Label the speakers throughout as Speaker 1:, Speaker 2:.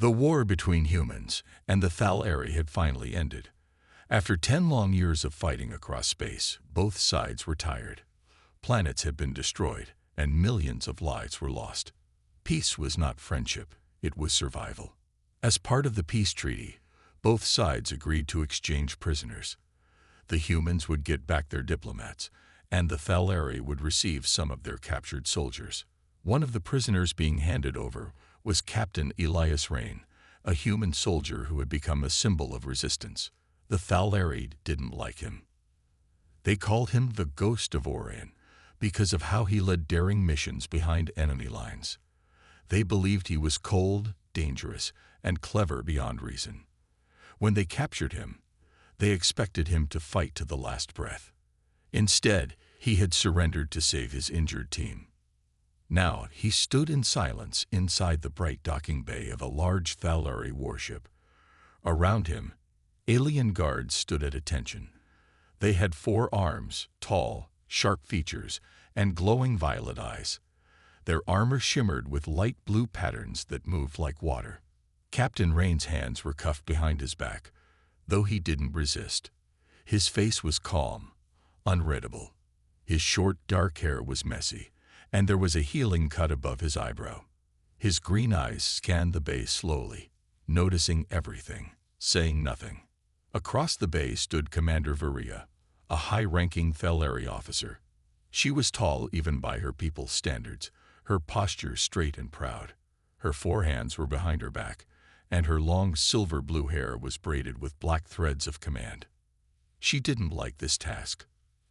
Speaker 1: The war between humans and the Thaleri had finally ended. After 10 long years of fighting across space, both sides were tired. Planets had been destroyed, and millions of lives were lost. Peace was not friendship, it was survival. As part of the peace treaty, both sides agreed to exchange prisoners. The humans would get back their diplomats, and the Thaleri would receive some of their captured soldiers. One of the prisoners being handed over was Captain Elias Rain, a human soldier who had become a symbol of resistance. The Thaleri didn't like him. They called him the Ghost of Orion because of how he led daring missions behind enemy lines. They believed he was cold, dangerous, and clever beyond reason. When they captured him, they expected him to fight to the last breath. Instead, he had surrendered to save his injured team. Now, he stood in silence inside the bright docking bay of a large Thaleri warship. Around him, alien guards stood at attention. They had 4 arms, tall, sharp features, and glowing violet eyes. Their armor shimmered with light blue patterns that moved like water. Captain Rain's hands were cuffed behind his back, though he didn't resist. His face was calm, unreadable. His short, dark hair was messy, and there was a healing cut above his eyebrow. His green eyes scanned the bay slowly, noticing everything, saying nothing. Across the bay stood Commander Varia, a high-ranking Thaleri officer. She was tall even by her people's standards, her posture straight and proud. Her 4 hands were behind her back, and her long silver-blue hair was braided with black threads of command. She didn't like this task.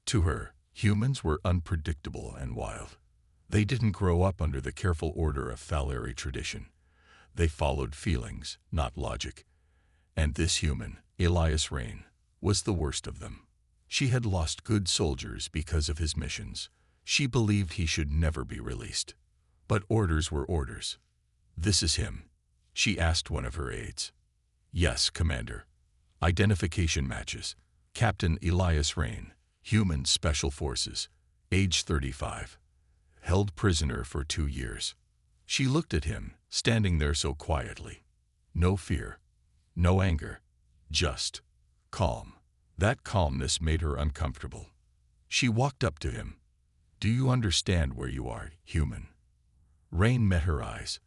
Speaker 1: To her, humans were unpredictable and wild. They didn't grow up under the careful order of Thaleri tradition. They followed feelings, not logic. And this human, Elias Rain, was the worst of them. She had lost good soldiers because of his missions. She believed he should never be released. But orders were orders. "This is him," she asked one of her aides. "Yes, Commander." Identification matches. Captain Elias Rain, Human Special Forces, age 35. Held prisoner for 2 years. She looked at him, standing there so quietly. No fear, no anger, just calm. That calmness made her uncomfortable. She walked up to him. "Do you understand where you are, human?" Rain met her eyes.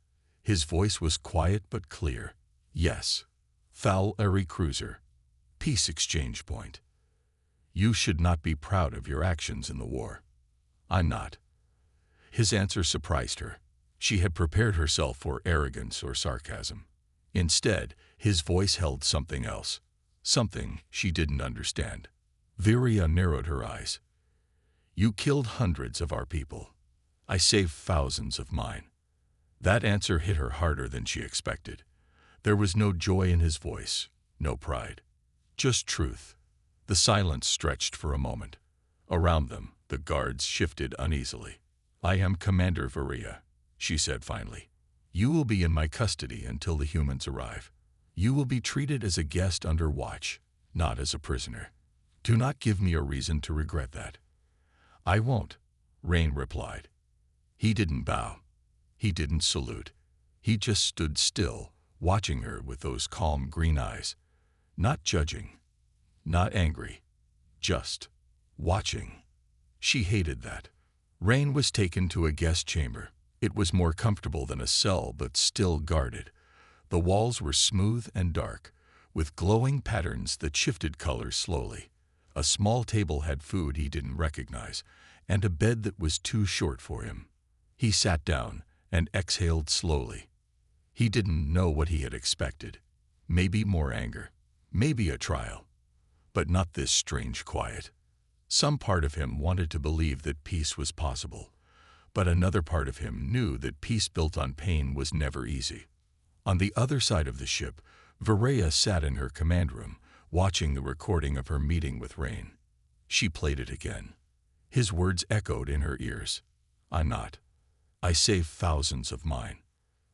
Speaker 1: His voice was quiet but clear. "Yes. Thaleri cruiser. Peace exchange point. You should not be proud of your actions in the war." "I'm not." His answer surprised her. She had prepared herself for arrogance or sarcasm. Instead, his voice held something else. Something she didn't understand. Viria narrowed her eyes. "You killed hundreds of our people. I saved thousands of mine." That answer hit her harder than she expected. There was no joy in his voice, no pride. Just truth. The silence stretched for a moment. Around them, the guards shifted uneasily. "I am Commander Varia," she said finally. "You will be in my custody until the humans arrive. You will be treated as a guest under watch, not as a prisoner. Do not give me a reason to regret that." "I won't," Rain replied. He didn't bow. He didn't salute. He just stood still, watching her with those calm green eyes. Not judging, not angry, just watching. She hated that. Rain was taken to a guest chamber. It was more comfortable than a cell, but still guarded. The walls were smooth and dark, with glowing patterns that shifted colors slowly. A small table had food he didn't recognize, and a bed that was too short for him. He sat down and exhaled slowly. He didn't know what he had expected. Maybe more anger, maybe a trial, but not this strange quiet. Some part of him wanted to believe that peace was possible, but another part of him knew that peace built on pain was never easy. On the other side of the ship, Varia sat in her command room, watching the recording of her meeting with Rain. She played it again. His words echoed in her ears. "I'm not. I saved thousands of mine."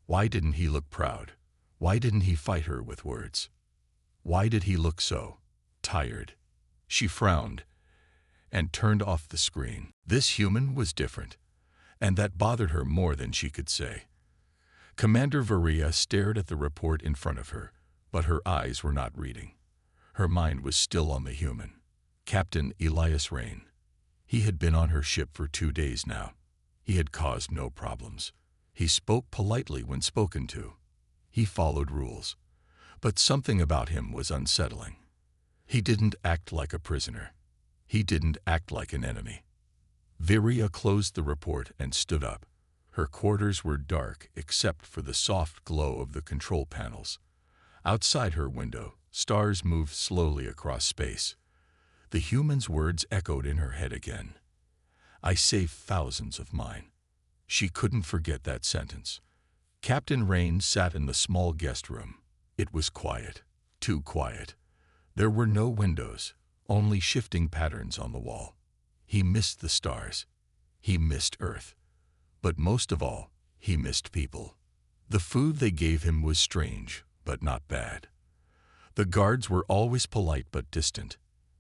Speaker 1: Why didn't he look proud? Why didn't he fight her with words? Why did he look so tired? She frowned and turned off the screen. This human was different, and that bothered her more than she could say. Commander Varia stared at the report in front of her, but her eyes were not reading. Her mind was still on the human. Captain Elias Rain. He had been on her ship for 2 days now. He had caused no problems. He spoke politely when spoken to. He followed rules. But something about him was unsettling. He didn't act like a prisoner. He didn't act like an enemy. Varia closed the report and stood up. Her quarters were dark except for the soft glow of the control panels. Outside her window, stars moved slowly across space. The human's words echoed in her head again. I saved thousands of mine. She couldn't forget that sentence. Captain Rain sat in the small guest room. It was quiet, too quiet. There were no windows, only shifting patterns on the wall. He missed the stars. He missed Earth. But most of all, he missed people. The food they gave him was strange, but not bad. The guards were always polite but distant.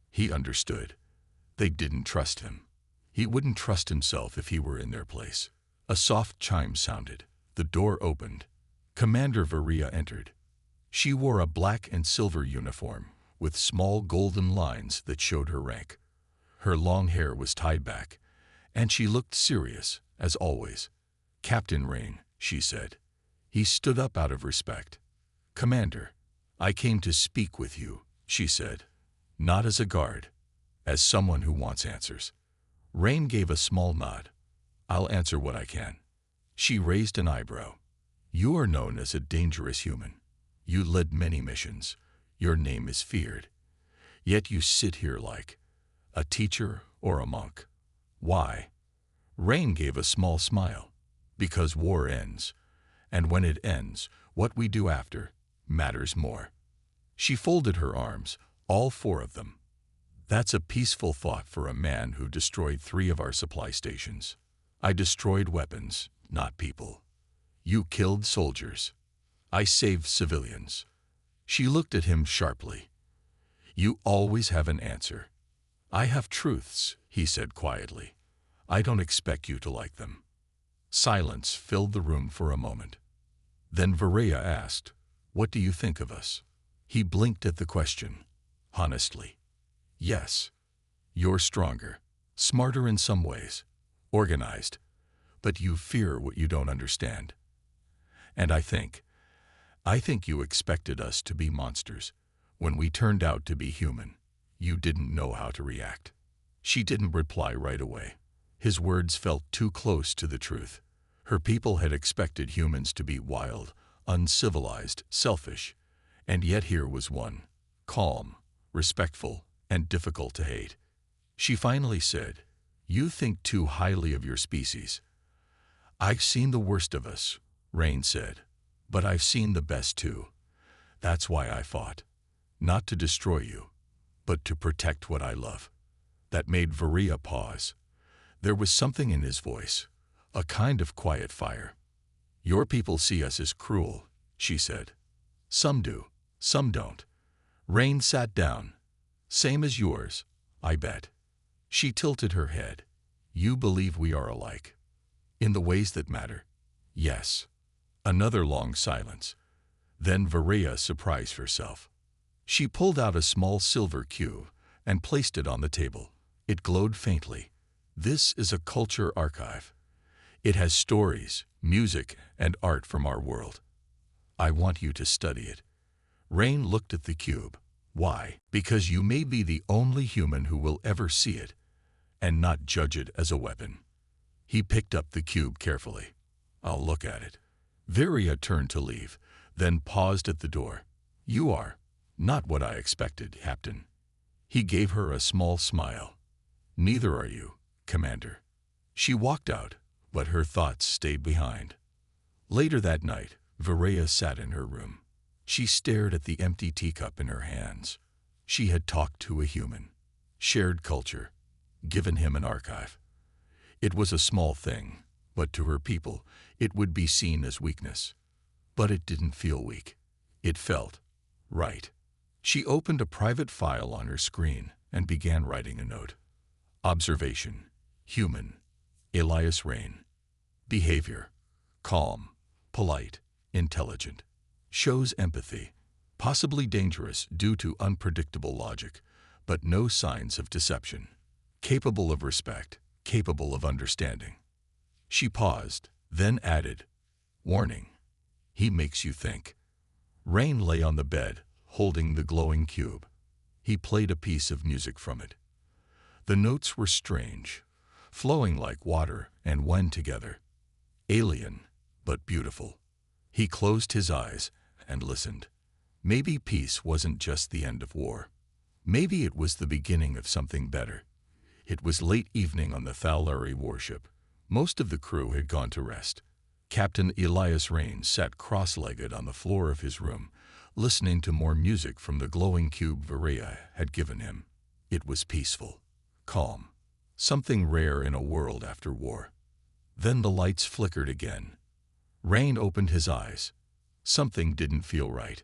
Speaker 1: He understood. They didn't trust him. He wouldn't trust himself if he were in their place. A soft chime sounded. The door opened. Commander Varia entered. She wore a black and silver uniform, with small golden lines that showed her rank. Her long hair was tied back, and she looked serious, as always. Captain Rain, she said. He stood up out of respect. Commander, I came to speak with you, she said. Not as a guard, as someone who wants answers. Rain gave a small nod. I'll answer what I can. She raised an eyebrow. You are known as a dangerous human. You led many missions. Your name is feared. Yet you sit here like a teacher or a monk. Why? Rain gave a small smile. Because war ends. And when it ends, what we do after matters more. She folded her arms, all 4 of them. That's a peaceful thought for a man who destroyed 3 of our supply stations. I destroyed weapons, not people. You killed soldiers. I saved civilians. She looked at him sharply. You always have an answer. I have truths, he said quietly. I don't expect you to like them. Silence filled the room for a moment. Then Varia asked, What do you think of us? He blinked at the question. Honestly. Yes. You're stronger, smarter in some ways, organized, but you fear what you don't understand. And I think you expected us to be monsters. When we turned out to be human, you didn't know how to react. She didn't reply right away. His words felt too close to the truth. Her people had expected humans to be wild, uncivilized, selfish, and yet here was one, calm, respectful, and difficult to hate. She finally said, You think too highly of your species. I've seen the worst of us, Rain said, but I've seen the best too. That's why I fought. Not to destroy you, but to protect what I love. That made Varia pause. There was something in his voice, a kind of quiet fire. Your people see us as cruel, she said. Some do, some don't. Rain sat down. Same as yours, I bet. She tilted her head. You believe we are alike. In the ways that matter? Yes. Another long silence. Then Varia surprised herself. She pulled out a small silver cube and placed it on the table. It glowed faintly. This is a culture archive. It has stories, music, and art from our world. I want you to study it. Rain looked at the cube. Why? Because you may be the only human who will ever see it, and not judge it as a weapon. He picked up the cube carefully. I'll look at it. Varia turned to leave, then paused at the door. You are not what I expected, Captain. He gave her a small smile. Neither are you, Commander. She walked out, but her thoughts stayed behind. Later that night, Varia sat in her room. She stared at the empty teacup in her hands. She had talked to a human, shared culture, given him an archive. It was a small thing, but to her people, it would be seen as weakness. But it didn't feel weak. It felt right. She opened a private file on her screen and began writing a note. Observation, human, Elias Rain. Behavior, calm, polite, intelligent, shows empathy, possibly dangerous due to unpredictable logic, but no signs of deception, capable of respect, capable of understanding. She paused, then added, "Warning, he makes you think." Rain lay on the bed, holding the glowing cube. He played a piece of music from it. The notes were strange, flowing like water and wind together. Alien, but beautiful. He closed his eyes and listened. Maybe peace wasn't just the end of war. Maybe it was the beginning of something better. It was late evening on the Thalari warship. Most of the crew had gone to rest. Captain Elias Rain sat cross-legged on the floor of his room, listening to more music from the glowing cube Varia had given him. It was peaceful, calm, something rare in a world after war. Then the lights flickered again. Rain opened his eyes. Something didn't feel right.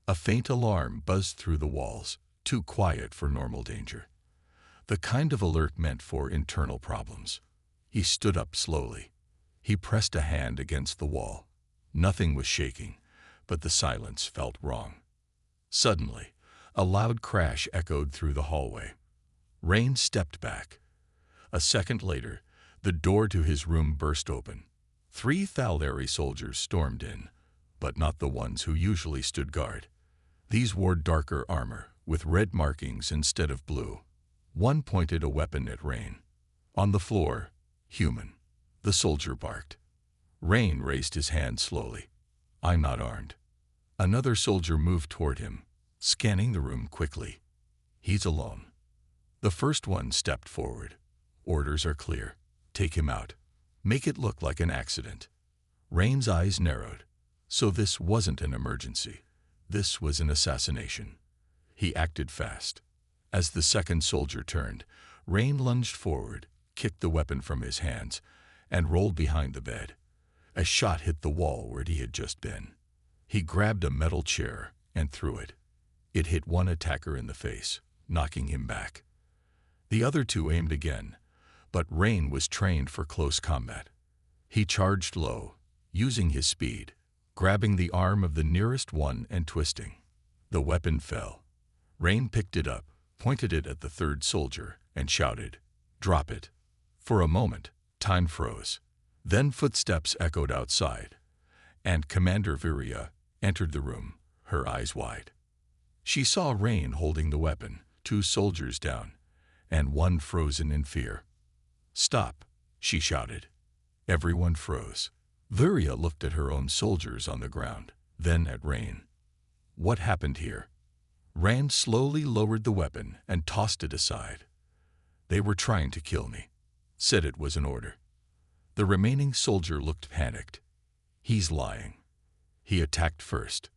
Speaker 1: A faint alarm buzzed through the walls, too quiet for normal danger. The kind of alert meant for internal problems. He stood up slowly. He pressed a hand against the wall. Nothing was shaking, but the silence felt wrong. Suddenly, a loud crash echoed through the hallway. Rain stepped back. A second later, the door to his room burst open. 3 Thalari soldiers stormed in, but not the ones who usually stood guard. These wore darker armor, with red markings instead of blue. One pointed a weapon at Rain. On the floor, human. The soldier barked. Rain raised his hand slowly. "I'm not armed." Another soldier moved toward him, scanning the room quickly. "He's alone." The first one stepped forward. "Orders are clear. Take him out. Make it look like an accident." Rain's eyes narrowed. So this wasn't an emergency. This was an assassination. He acted fast. As the second soldier turned, Rain lunged forward, kicked the weapon from his hands, and rolled behind the bed. A shot hit the wall where he had just been. He grabbed a metal chair and threw it. It hit one attacker in the face, knocking him back. The other 2 aimed again, but Rain was trained for close combat. He charged low, using his speed, grabbing the arm of the nearest one and twisting. The weapon fell. Rain picked it up, pointed it at the third soldier, and shouted, "Drop it." For a moment, time froze. Then footsteps echoed outside, and Commander Viria entered the room, her eyes wide. She saw Rain holding the weapon, 2 soldiers down, and one frozen in fear. "Stop," she shouted. Everyone froze. Viria looked at her own soldiers on the ground, then at Rain. "What happened here?" Rain slowly lowered the weapon and tossed it aside. "They were trying to kill me. Said it was an order." The remaining soldier looked panicked. "He's lying. He attacked first."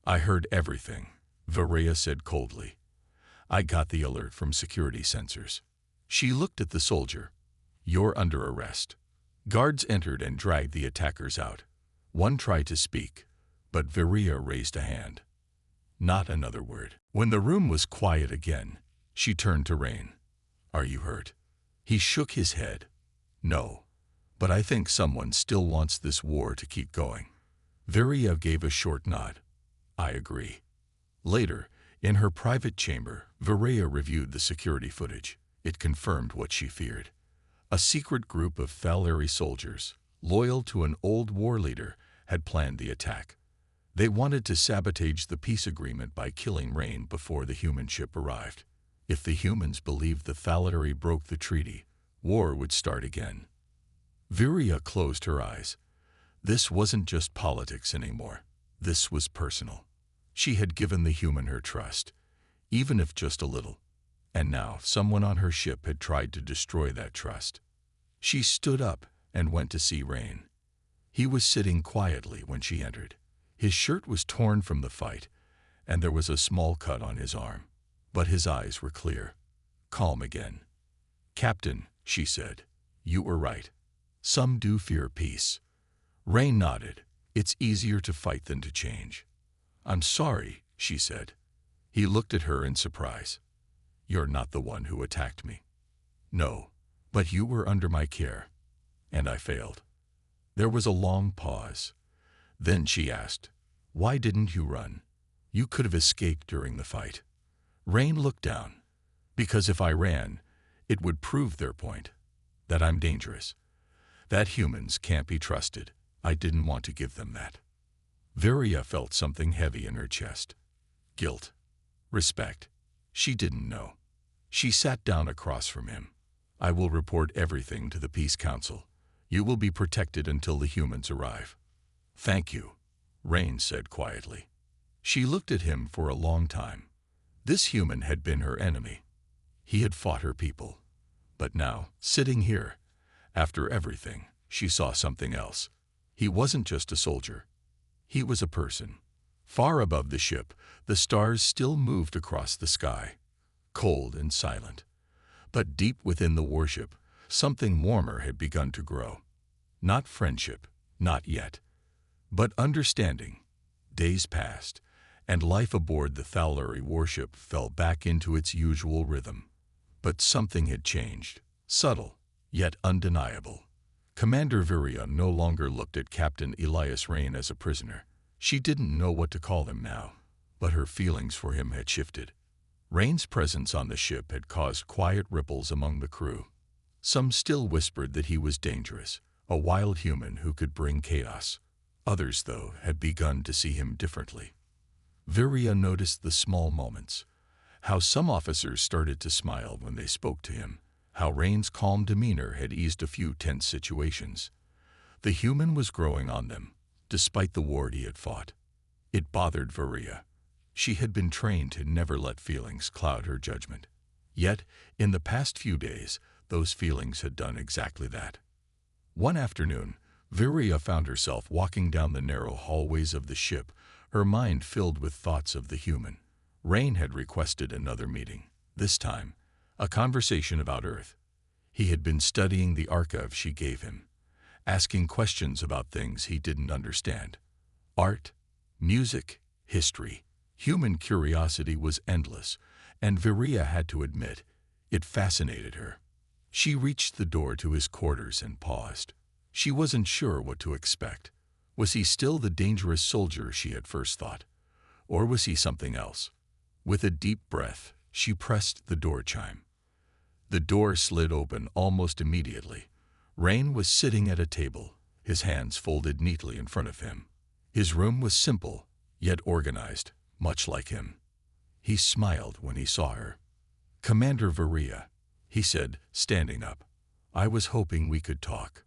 Speaker 1: "I heard everything," Varia said coldly. "I got the alert from security sensors." She looked at the soldier. "You're under arrest." Guards entered and dragged the attackers out. One tried to speak, but Varia raised a hand. Not another word. When the room was quiet again, she turned to Rain. "Are you hurt?" He shook his head. "No, but I think someone still wants this war to keep going." Varia gave a short nod. "I agree." Later, in her private chamber, Varia reviewed the security footage. It confirmed what she feared. A secret group of Thalari soldiers, loyal to an old war leader, had planned the attack. They wanted to sabotage the peace agreement by killing Rain before the human ship arrived. If the humans believed the Thalari broke the treaty, war would start again. Viria closed her eyes. This wasn't just politics anymore. This was personal. She had given the human her trust, even if just a little. And now someone on her ship had tried to destroy that trust. She stood up and went to see Rain. He was sitting quietly when she entered. His shirt was torn from the fight, and there was a small cut on his arm. But his eyes were clear, calm again. "Captain," she said, "you were right. Some do fear peace." Rain nodded. "It's easier to fight than to change." "I'm sorry," she said. He looked at her in surprise. "You're not the one who attacked me." "No, but you were under my care, and I failed." There was a long pause. Then she asked, "Why didn't you run? You could have escaped during the fight." Rain looked down. "Because if I ran, it would prove their point, that I'm dangerous, that humans can't be trusted. I didn't want to give them that." Viria felt something heavy in her chest. Guilt. Respect. She didn't know. She sat down across from him. "I will report everything to the Peace Council. You will be protected until the humans arrive." "Thank you," Rain said quietly. She looked at him for a long time. This human had been her enemy. He had fought her people. But now, sitting here, after everything, she saw something else. He wasn't just a soldier. He was a person. Far above the ship, the stars still moved across the sky, cold and silent. But deep within the warship, something warmer had begun to grow. Not friendship, not yet, but understanding. Days passed, and life aboard the Thalari warship fell back into its usual rhythm. But something had changed, subtle, yet undeniable. Commander Viria no longer looked at Captain Elias Rain as a prisoner. She didn't know what to call him now, but her feelings for him had shifted. Rain's presence on the ship had caused quiet ripples among the crew. Some still whispered that he was dangerous, a wild human who could bring chaos. Others, though, had begun to see him differently. Viria noticed the small moments, how some officers started to smile when they spoke to him, how Rain's calm demeanor had eased a few tense situations. The human was growing on them, despite the war he had fought. It bothered Viria. She had been trained to never let feelings cloud her judgment. Yet, in the past few days, those feelings had done exactly that. One afternoon, Viria found herself walking down the narrow hallways of the ship, her mind filled with thoughts of the human. Rain had requested another meeting, this time, a conversation about Earth. He had been studying the archive she gave him, asking questions about things he didn't understand. Art, music, history. Human curiosity was endless, and Viria had to admit, it fascinated her. She reached the door to his quarters and paused. She wasn't sure what to expect. Was he still the dangerous soldier she had first thought? Or was he something else? With a deep breath, she pressed the door chime. The door slid open almost immediately. Rain was sitting at a table, his hands folded neatly in front of him. His room was simple, yet organized, much like him. He smiled when he saw her. "Commander Viria," he said, standing up. "I was hoping we could talk."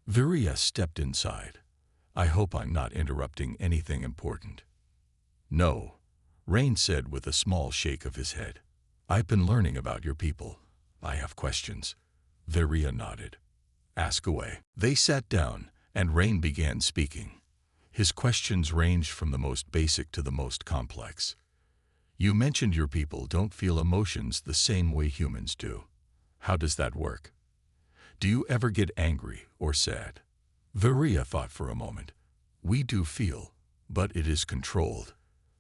Speaker 1: Viria stepped inside. "I hope I'm not interrupting anything important." "No," Rain said with a small shake of his head. "I've been learning about your people. I have questions." Viria nodded. "Ask away." They sat down, and Rain began speaking. His questions ranged from the most basic to the most complex. "You mentioned your people don't feel emotions the same way humans do. How does that work? Do you ever get angry or sad?" Viria thought for a moment. "We do feel, but it is controlled.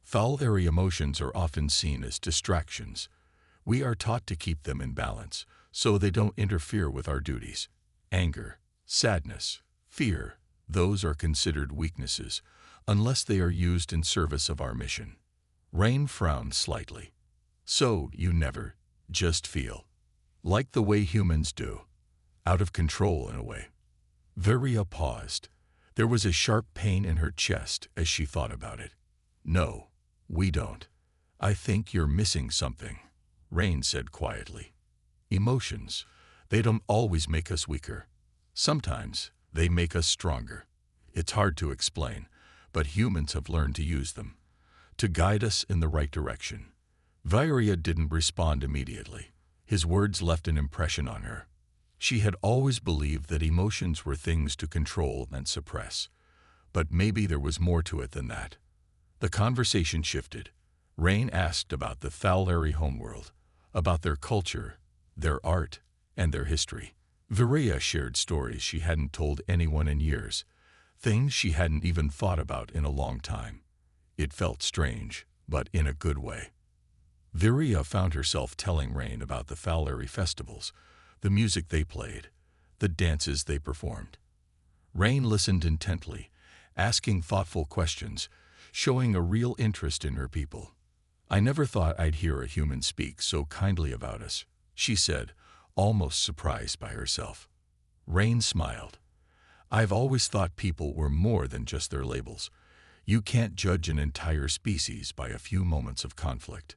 Speaker 1: Thalari emotions are often seen as distractions. We are taught to keep them in balance, so they don't interfere with our duties. Anger, sadness, fear, those are considered weaknesses, unless they are used in service of our mission." Rain frowned slightly. "So you never just feel like the way humans do, out of control in a way?" Viria paused. There was a sharp pain in her chest as she thought about it. "No, we don't. I think you're missing something," Rain said quietly. "Emotions, they don't always make us weaker. Sometimes they make us stronger. It's hard to explain, but humans have learned to use them, to guide us in the right direction." Viria didn't respond immediately. His words left an impression on her. She had always believed that emotions were things to control and suppress, but maybe there was more to it than that. The conversation shifted. Rain asked about the Thalari homeworld, about their culture, their art, and their history. Viria shared stories she hadn't told anyone in years, things she hadn't even thought about in a long time. It felt strange, but in a good way. Viria found herself telling Rain about the Thalari festivals, the music they played, the dances they performed. Rain listened intently, asking thoughtful questions, showing a real interest in her people. "I never thought I'd hear a human speak so kindly about us," she said, almost surprised by herself. Rain smiled. "I've always thought people were more than just their labels. You can't judge an entire species by a few moments of conflict."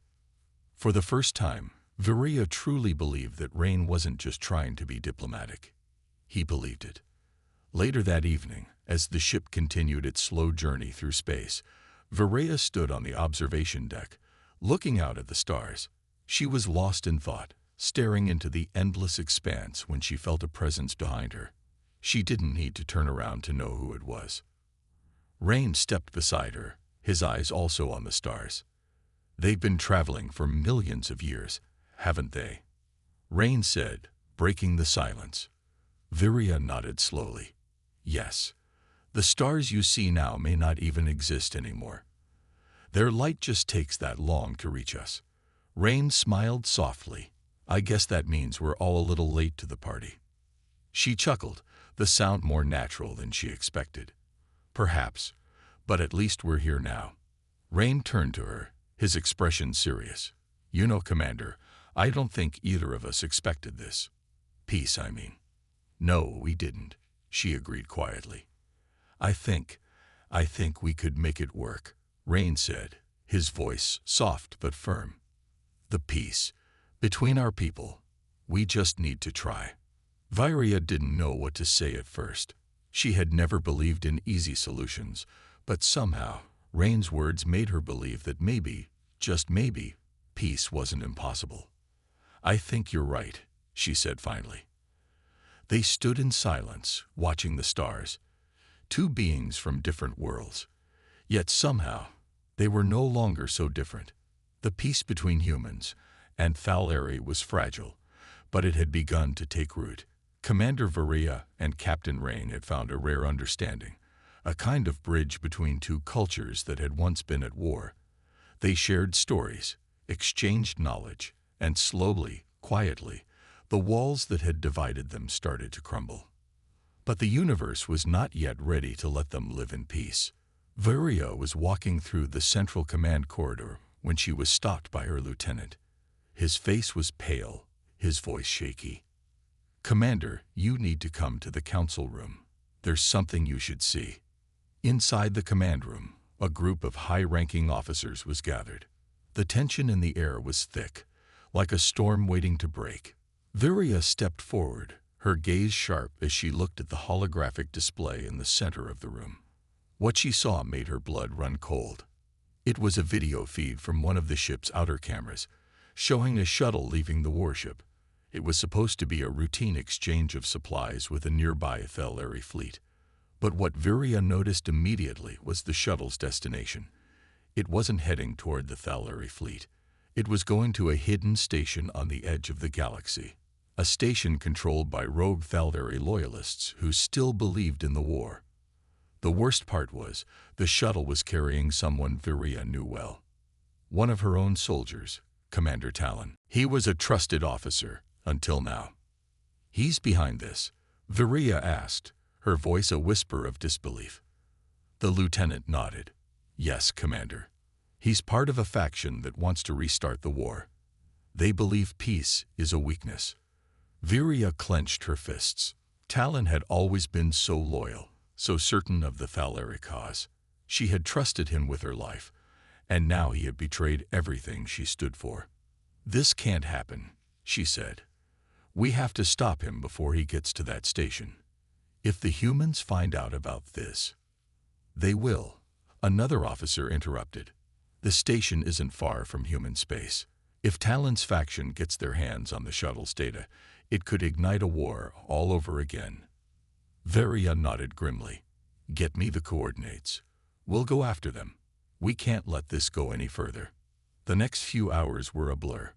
Speaker 1: For the first time, Viria truly believed that Rain wasn't just trying to be diplomatic. He believed it. Later that evening, as the ship continued its slow journey through space, Viria stood on the observation deck, looking out at the stars. She was lost in thought, staring into the endless expanse when she felt a presence behind her. She didn't need to turn around to know who it was. Rain stepped beside her, his eyes also on the stars. "They've been traveling for millions of years, haven't they?" Rain said, breaking the silence. Viria nodded slowly. "Yes. The stars you see now may not even exist anymore. Their light just takes that long to reach us." Rain smiled softly. "I guess that means we're all a little late to the party." She chuckled, the sound more natural than she expected. "Perhaps, but at least we're here now." Rain turned to her, his expression serious. "You know, Commander, I don't think either of us expected this. Peace, I mean." "No, we didn't," she agreed quietly. I think we could make it work," Rain said, his voice soft but firm. "The peace between our people. We just need to try." Viria didn't know what to say at first. She had never believed in easy solutions, but somehow Rain's words made her believe that maybe, just maybe, peace wasn't impossible. "I think you're right," she said finally. They stood in silence, watching the stars, two beings from different worlds. Yet somehow, they were no longer so different. The peace between humans and Thaleri was fragile, but it had begun to take root. Commander Viria and Captain Rain had found a rare understanding, a kind of bridge between two cultures that had once been at war. They shared stories, exchanged knowledge, and slowly, quietly, the walls that had divided them started to crumble. But the universe was not yet ready to let them live in peace. Viria was walking through the central command corridor when she was stopped by her lieutenant. His face was pale, his voice shaky. "Commander, you need to come to the council room. There's something you should see." Inside the command room, a group of high-ranking officers was gathered. The tension in the air was thick, like a storm waiting to break. Viria stepped forward, her gaze sharp as she looked at the holographic display in the center of the room. What she saw made her blood run cold. It was a video feed from one of the ship's outer cameras, showing a shuttle leaving the warship. It was supposed to be a routine exchange of supplies with a nearby Thaleri fleet. But what Viria noticed immediately was the shuttle's destination. It wasn't heading toward the Thaleri fleet. It was going to a hidden station on the edge of the galaxy. A station controlled by rogue Thaleri loyalists who still believed in the war. The worst part was, the shuttle was carrying someone Viria knew well. One of her own soldiers, Commander Talon. He was a trusted officer, until now. "He's behind this?" Viria asked, her voice a whisper of disbelief. The lieutenant nodded. "Yes, Commander. He's part of a faction that wants to restart the war. They believe peace is a weakness." Viria clenched her fists. Talon had always been so loyal, so certain of the Thaleri cause. She had trusted him with her life, and now he had betrayed everything she stood for. "This can't happen," she said. "We have to stop him before he gets to that station. If the humans find out about this..." "They will," another officer interrupted. "The station isn't far from human space. If Talon's faction gets their hands on the shuttle's data, it could ignite a war all over again." Viria nodded grimly. "Get me the coordinates. We'll go after them. We can't let this go any further." The next few hours were a blur.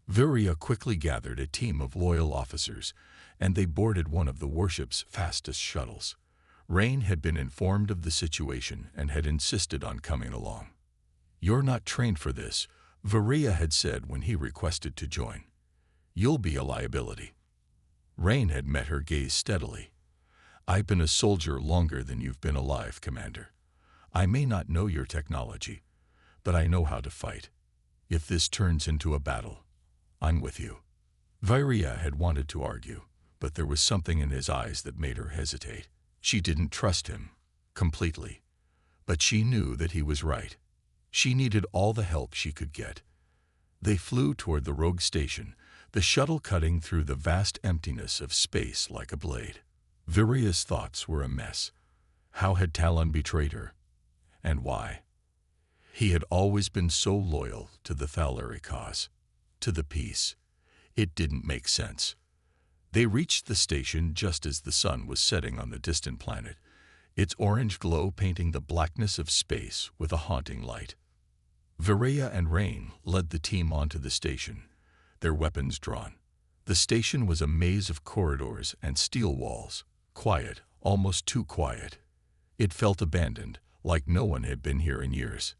Speaker 1: Viria quickly gathered a team of loyal officers, and they boarded one of the warship's fastest shuttles. Rain had been informed of the situation and had insisted on coming along. "You're not trained for this," Viria had said when he requested to join. "You'll be a liability." Rain had met her gaze steadily. I've been a soldier longer than you've been alive, Commander. I may not know your technology, but I know how to fight. If this turns into a battle, I'm with you." Viria had wanted to argue, but there was something in his eyes that made her hesitate. She didn't trust him completely, but she knew that he was right. She needed all the help she could get. They flew toward the rogue station, the shuttle cutting through the vast emptiness of space like a blade. Viria's thoughts were a mess. How had Talon betrayed her? And why? He had always been so loyal to the Thaleri cause, to the peace. It didn't make sense. They reached the station just as the sun was setting on the distant planet, its orange glow painting the blackness of space with a haunting light. Viria and Rain led the team onto the station, their weapons drawn. The station was a maze of corridors and steel walls, quiet, almost too quiet. It felt abandoned, like no one had been here in years.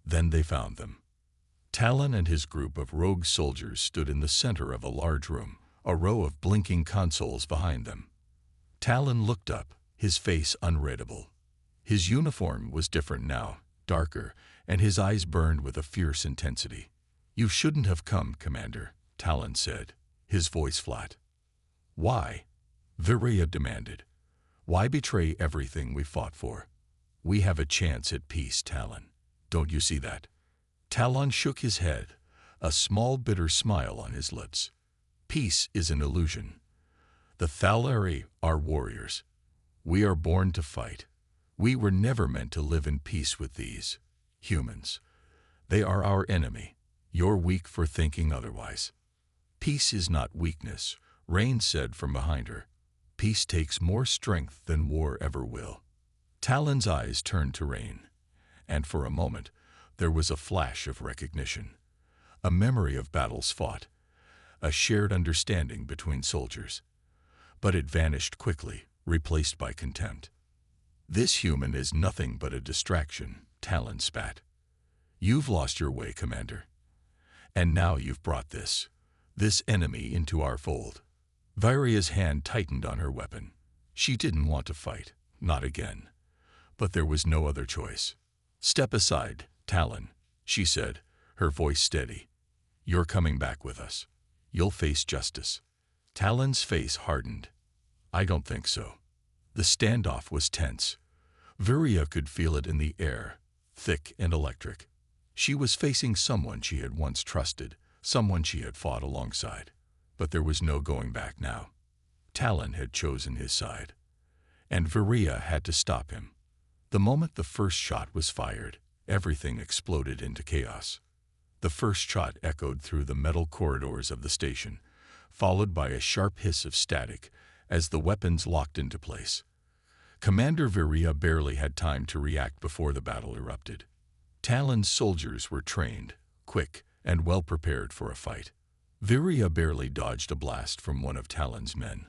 Speaker 1: Then they found them. Talon and his group of rogue soldiers stood in the center of a large room, a row of blinking consoles behind them. Talon looked up, his face unreadable. His uniform was different now, darker, and his eyes burned with a fierce intensity. "You shouldn't have come, Commander," Talon said, his voice flat. "Why?" Viria demanded. "Why betray everything we fought for? We have a chance at peace, Talon. Don't you see that?" Talon shook his head, a small bitter smile on his lips. "Peace is an illusion. The Thaleri are warriors. We are born to fight. We were never meant to live in peace with these humans. They are our enemy. You're weak for thinking otherwise." "Peace is not weakness," Rain said from behind her. "Peace takes more strength than war ever will." Talon's eyes turned to Rain, and for a moment there was a flash of recognition, a memory of battles fought, a shared understanding between soldiers. But it vanished quickly, replaced by contempt. "This human is nothing but a distraction," Talon spat. "You've lost your way, Commander. And now you've brought this enemy into our fold." Viria's hand tightened on her weapon. She didn't want to fight, not again. But there was no other choice. "Step aside, Talon," she said, her voice steady. "You're coming back with us. You'll face justice." Talon's face hardened. "I don't think so." The standoff was tense. Viria could feel it in the air, thick and electric. She was facing someone she had once trusted, someone she had fought alongside. But there was no going back now. Talon had chosen his side, and Viria had to stop him. The moment the first shot was fired, everything exploded into chaos. The first shot echoed through the metal corridors of the station, followed by a sharp hiss of static as the weapons locked into place. Commander Viria barely had time to react before the battle erupted. Talon's soldiers were trained, quick, and well prepared for a fight. Viria barely dodged a blast from one of Talon's men,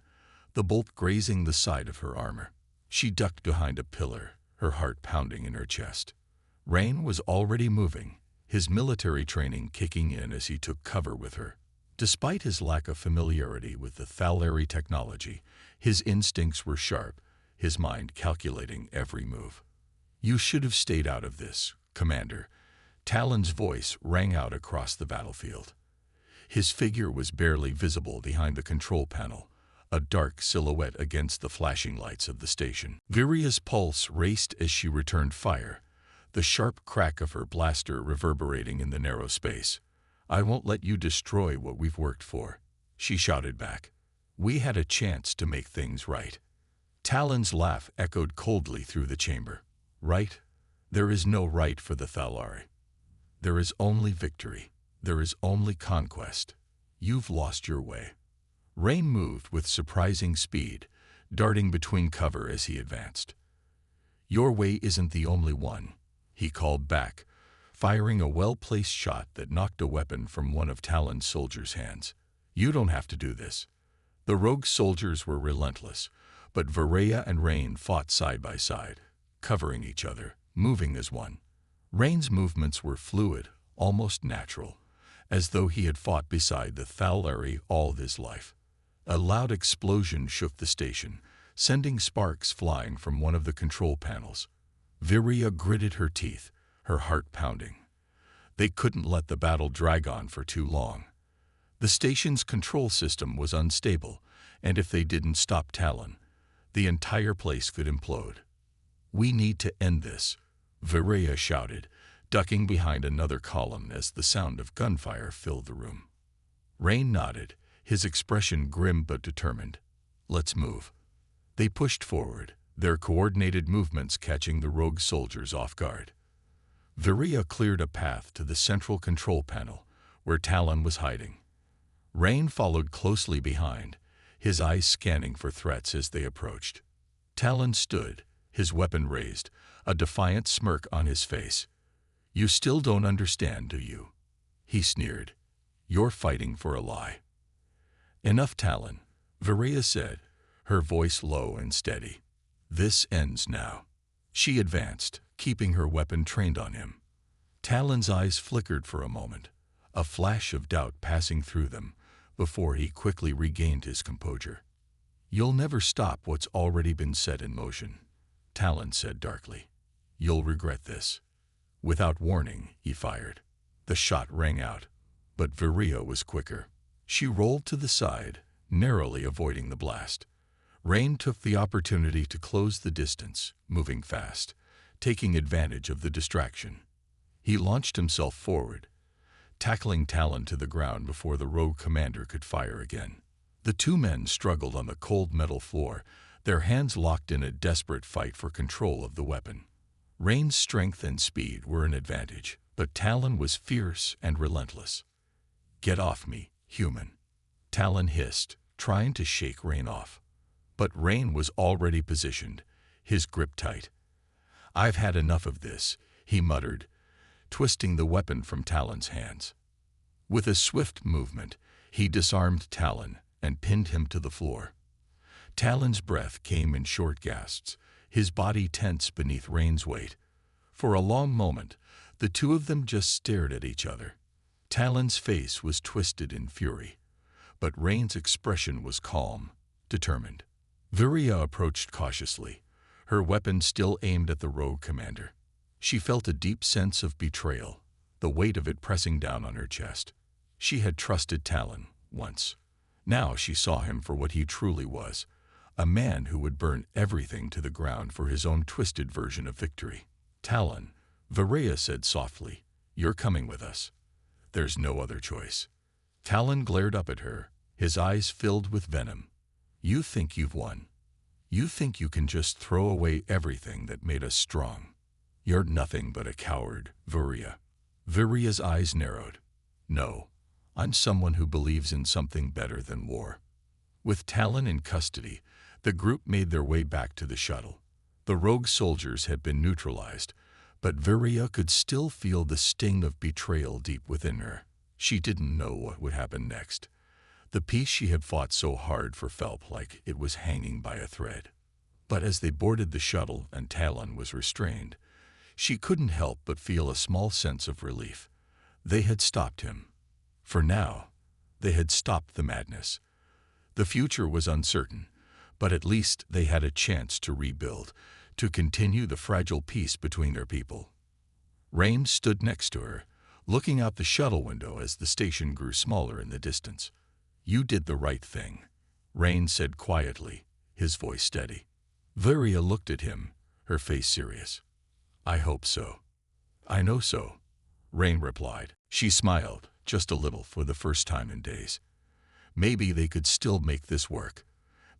Speaker 1: the bolt grazing the side of her armor. She ducked behind a pillar, her heart pounding in her chest. Rain was already moving, his military training kicking in as he took cover with her. Despite his lack of familiarity with the Thaleri technology, his instincts were sharp, his mind calculating every move. "You should have stayed out of this, Commander." Talon's voice rang out across the battlefield. His figure was barely visible behind the control panel, a dark silhouette against the flashing lights of the station. Viria's pulse raced as she returned fire, the sharp crack of her blaster reverberating in the narrow space. "I won't let you destroy what we've worked for," she shouted back. "We had a chance to make things right." Talon's laugh echoed coldly through the chamber. "Right? There is no right for the Thaleri. There is only victory. There is only conquest. You've lost your way." Rain moved with surprising speed, darting between cover as he advanced. "Your way isn't the only one," he called back, firing a well-placed shot that knocked a weapon from one of Talon's soldiers' hands. "You don't have to do this." The rogue soldiers were relentless, but Viria and Rain fought side by side, covering each other, moving as one. Rain's movements were fluid, almost natural, as though he had fought beside the Thaleri all his life. A loud explosion shook the station, sending sparks flying from one of the control panels. Viria gritted her teeth, her heart pounding. They couldn't let the battle drag on for too long. The station's control system was unstable, and if they didn't stop Talon, the entire place could implode. "We need to end this," Viria shouted, ducking behind another column as the sound of gunfire filled the room. Rain nodded, his expression grim but determined. "Let's move." They pushed forward, their coordinated movements catching the rogue soldiers off guard. Viria cleared a path to the central control panel, where Talon was hiding. Rain followed closely behind, his eyes scanning for threats as they approached. Talon stood, his weapon raised, a defiant smirk on his face. "You still don't understand, do you?" he sneered. "You're fighting for a lie." "Enough, Talon," Viria said, her voice low and steady. "This ends now." She advanced, keeping her weapon trained on him. Talon's eyes flickered for a moment, a flash of doubt passing through them, before he quickly regained his composure. "You'll never stop what's already been set in motion," Talon said darkly. "You'll regret this." Without warning, he fired. The shot rang out, but Viria was quicker. She rolled to the side, narrowly avoiding the blast. Rain took the opportunity to close the distance, moving fast, taking advantage of the distraction. He launched himself forward, tackling Talon to the ground before the rogue commander could fire again. The two men struggled on the cold metal floor, their hands locked in a desperate fight for control of the weapon. Rain's strength and speed were an advantage, but Talon was fierce and relentless. "Get off me, human," Talon hissed, trying to shake Rain off. But Rain was already positioned, his grip tight. "I've had enough of this," he muttered, twisting the weapon from Talon's hands. With a swift movement, he disarmed Talon and pinned him to the floor. Talon's breath came in short gasps, his body tense beneath Rain's weight. For a long moment, the two of them just stared at each other. Talon's face was twisted in fury, but Rain's expression was calm, determined. Viria approached cautiously, her weapon still aimed at the rogue commander. She felt a deep sense of betrayal, the weight of it pressing down on her chest. She had trusted Talon once. Now she saw him for what he truly was, a man who would burn everything to the ground for his own twisted version of victory. "Talon," Viria said softly, "you're coming with us. There's no other choice." Talon glared up at her, his eyes filled with venom. "You think you've won. You think you can just throw away everything that made us strong. You're nothing but a coward, Viria." Viria's eyes narrowed. "No, I'm someone who believes in something better than war." With Talon in custody, the group made their way back to the shuttle. The rogue soldiers had been neutralized, but Viria could still feel the sting of betrayal deep within her. She didn't know what would happen next. The peace she had fought so hard for felt like it was hanging by a thread. But as they boarded the shuttle and Talon was restrained, she couldn't help but feel a small sense of relief. They had stopped him. For now, they had stopped the madness. The future was uncertain, but at least they had a chance to rebuild, to continue the fragile peace between their people. Rain stood next to her, looking out the shuttle window as the station grew smaller in the distance. "You did the right thing," Rain said quietly, his voice steady. Viria looked at him, her face serious. "I hope so." "I know so," Rain replied. She smiled, just a little for the first time in days. Maybe they could still make this work.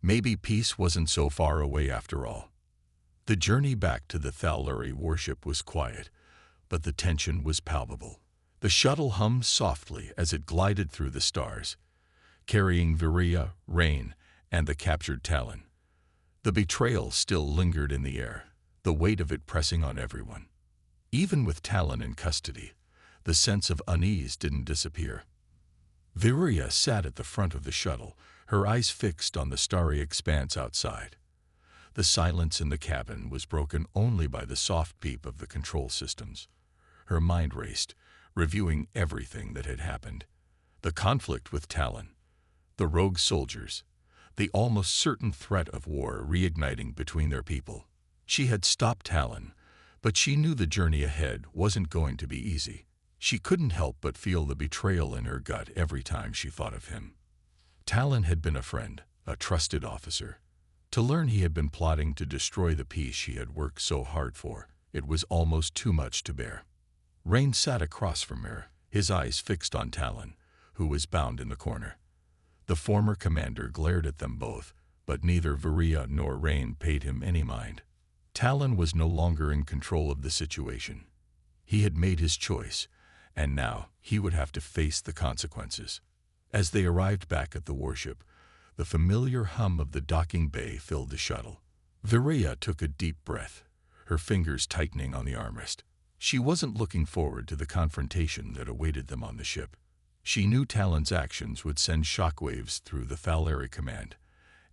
Speaker 1: Maybe peace wasn't so far away after all. The journey back to the Thaluri warship was quiet, but the tension was palpable. The shuttle hummed softly as it glided through the stars, carrying Viria, Rain, and the captured Talon. The betrayal still lingered in the air, the weight of it pressing on everyone. Even with Talon in custody, the sense of unease didn't disappear. Viria sat at the front of the shuttle, her eyes fixed on the starry expanse outside. The silence in the cabin was broken only by the soft beep of the control systems. Her mind raced, reviewing everything that had happened. The conflict with Talon, the rogue soldiers, the almost certain threat of war reigniting between their people. She had stopped Talon, but she knew the journey ahead wasn't going to be easy. She couldn't help but feel the betrayal in her gut every time she thought of him. Talon had been a friend, a trusted officer. To learn he had been plotting to destroy the peace she had worked so hard for, it was almost too much to bear. Rain sat across from her, his eyes fixed on Talon, who was bound in the corner. The former commander glared at them both, but neither Viria nor Rain paid him any mind. Talon was no longer in control of the situation. He had made his choice, and now he would have to face the consequences. As they arrived back at the warship, the familiar hum of the docking bay filled the shuttle. Viria took a deep breath, her fingers tightening on the armrest. She wasn't looking forward to the confrontation that awaited them on the ship. She knew Talon's actions would send shockwaves through the Thaleri command,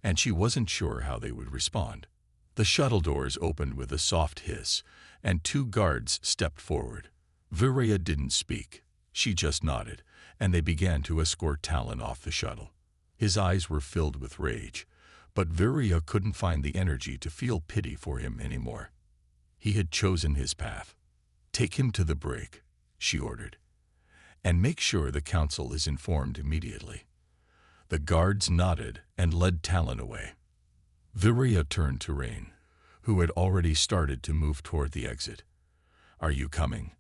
Speaker 1: and she wasn't sure how they would respond. The shuttle doors opened with a soft hiss, and 2 guards stepped forward. Viria didn't speak. She just nodded, and they began to escort Talon off the shuttle. His eyes were filled with rage, but Viria couldn't find the energy to feel pity for him anymore. He had chosen his path. "Take him to the brig," she ordered, "and make sure the council is informed immediately." The guards nodded and led Talon away. Viria turned to Rain, who had already started to move toward the exit. "Are you coming?"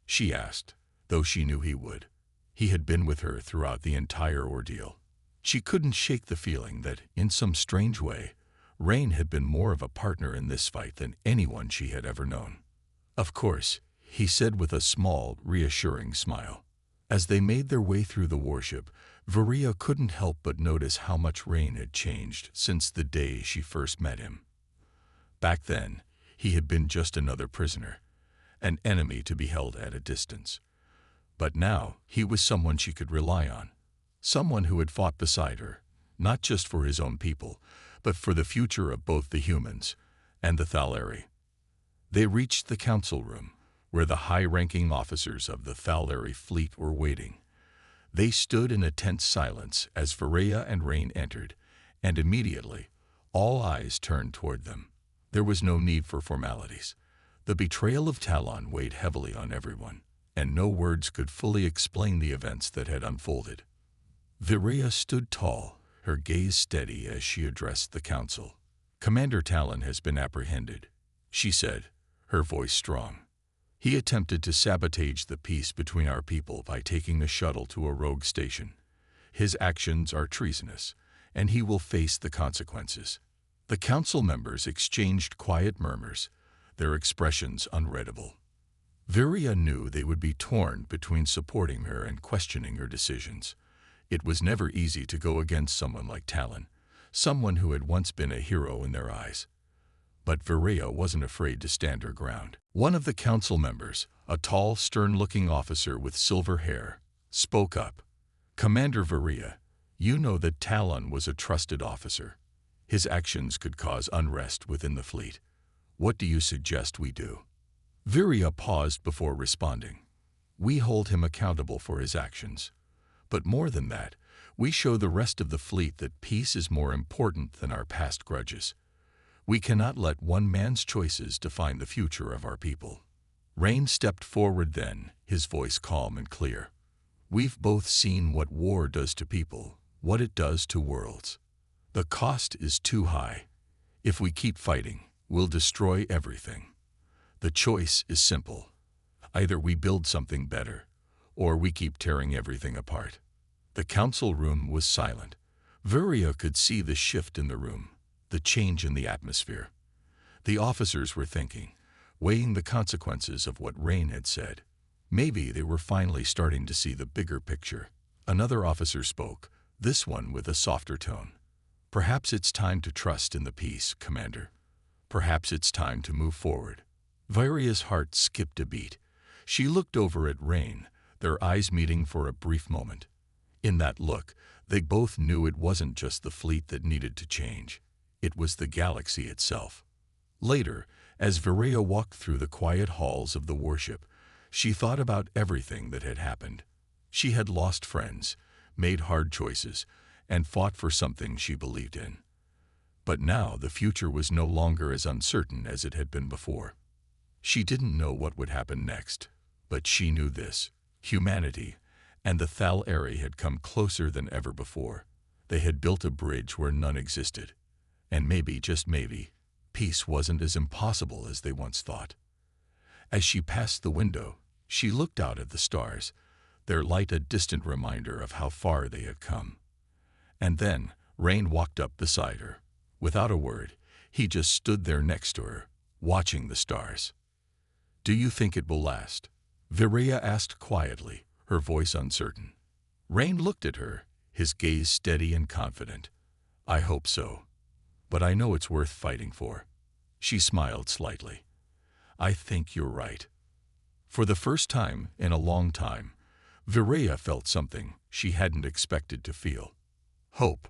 Speaker 1: she asked, though she knew he would. He had been with her throughout the entire ordeal. She couldn't shake the feeling that, in some strange way, Rain had been more of a partner in this fight than anyone she had ever known. "Of course," he said with a small, reassuring smile. As they made their way through the warship, Viria couldn't help but notice how much Rain had changed since the day she first met him. Back then, he had been just another prisoner, an enemy to be held at a distance. But now, he was someone she could rely on. Someone who had fought beside her, not just for his own people, but for the future of both the humans and the Thaleri. They reached the council room, where the high-ranking officers of the Thaleri fleet were waiting. They stood in a tense silence as Viria and Rain entered, and immediately, all eyes turned toward them. There was no need for formalities. The betrayal of Talon weighed heavily on everyone, and no words could fully explain the events that had unfolded. Viria stood tall, her gaze steady as she addressed the council. "Commander Talon has been apprehended," she said, her voice strong. "He attempted to sabotage the peace between our people by taking a shuttle to a rogue station. His actions are treasonous, and he will face the consequences." The council members exchanged quiet murmurs, their expressions unreadable. Viria knew they would be torn between supporting her and questioning her decisions. It was never easy to go against someone like Talon, someone who had once been a hero in their eyes. But Viria wasn't afraid to stand her ground. One of the council members, a tall, stern-looking officer with silver hair, spoke up. "Commander Viria, you know that Talon was a trusted officer. His actions could cause unrest within the fleet. What do you suggest we do?" Viria paused before responding. "We hold him accountable for his actions. But more than that, we show the rest of the fleet that peace is more important than our past grudges. We cannot let one man's choices define the future of our people." Rain stepped forward then, his voice calm and clear. "We've both seen what war does to people, what it does to worlds. The cost is too high. If we keep fighting, we'll destroy everything. The choice is simple. Either we build something better, or we keep tearing everything apart." The council room was silent. Viria could see the shift in the room, the change in the atmosphere. The officers were thinking, weighing the consequences of what Rain had said. Maybe they were finally starting to see the bigger picture. Another officer spoke, this one with a softer tone. "Perhaps it's time to trust in the peace, Commander. Perhaps it's time to move forward." Viria's heart skipped a beat. She looked over at Rain, their eyes meeting for a brief moment. In that look, they both knew it wasn't just the fleet that needed to change. It was the galaxy itself. Later, as Viria walked through the quiet halls of the warship, she thought about everything that had happened. She had lost friends, made hard choices, and fought for something she believed in. But now the future was no longer as uncertain as it had been before. She didn't know what would happen next, but she knew this: humanity and the Thal area had come closer than ever before. They had built a bridge where none existed. And maybe, just maybe, peace wasn't as impossible as they once thought. As she passed the window, she looked out at the stars, their light a distant reminder of how far they had come. And then Rain walked up beside her. Without a word, he just stood there next to her, watching the stars. "Do you think it will last?" Viraya asked quietly, her voice uncertain. Rain looked at her, his gaze steady and confident. "I hope so. But I know it's worth fighting for." She smiled slightly. "I think you're right." For the first time in a long time, Viraya felt something she hadn't expected to feel: hope.